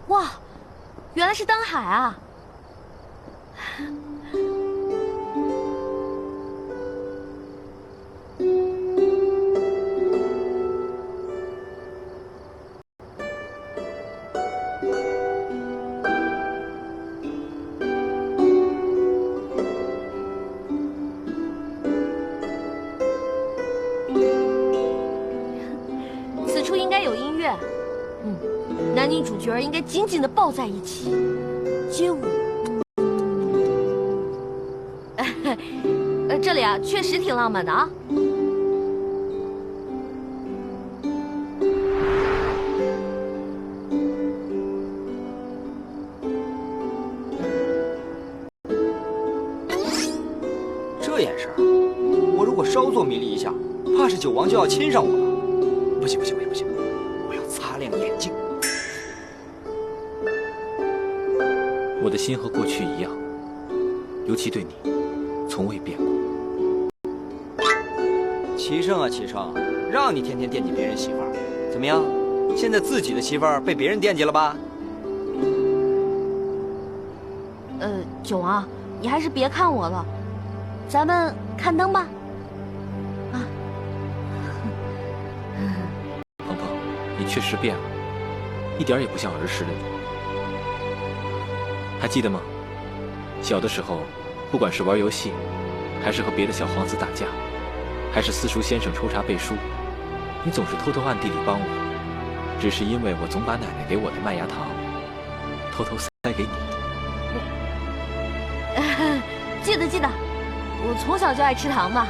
哇，原来是灯海啊！此处应该有音乐，男女主角应该紧紧地抱在一起，街舞。这里啊，确实挺浪漫的啊。这眼神，我如果稍作迷离一下，怕是九王就要亲上我了。不行，我要擦亮眼睛。我的心和过去一样，尤其对你，从未变过。齐胜啊，齐胜，让你天天惦记别人媳妇儿，怎么样？现在自己的媳妇儿被别人惦记了吧？九王，你还是别看我了，咱们看灯吧。啊，鹏鹏，你确实变了，一点也不像儿时的你。还记得吗？小的时候，不管是玩游戏，还是和别的小皇子打架，还是私塾先生抽查背书，你总是偷偷暗地里帮我，只是因为我总把奶奶给我的麦芽糖偷偷塞给你。记得，我从小就爱吃糖嘛。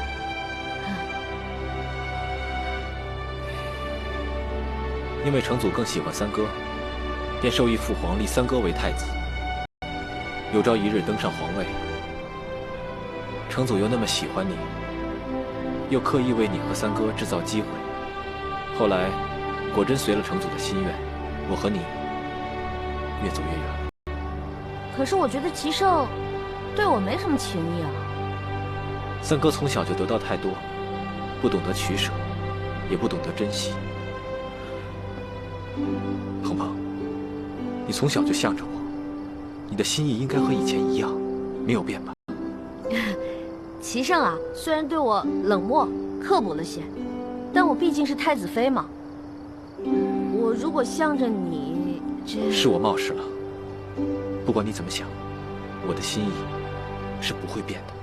因为成祖更喜欢三哥，便授意父皇立三哥为太子，有朝一日登上皇位。成祖又那么喜欢你，又刻意为你和三哥制造机会，后来果真随了成祖的心愿，我和你越走越远。可是我觉得齐胜对我没什么情意啊。三哥从小就得到太多，不懂得取舍，也不懂得珍惜。鹏鹏，你从小就向着我，你的心意应该和以前一样，没有变吧？齐胜啊，虽然对我冷漠刻薄了些，但我毕竟是太子妃嘛。我如果向着你，是我冒失了。不管你怎么想，我的心意是不会变的。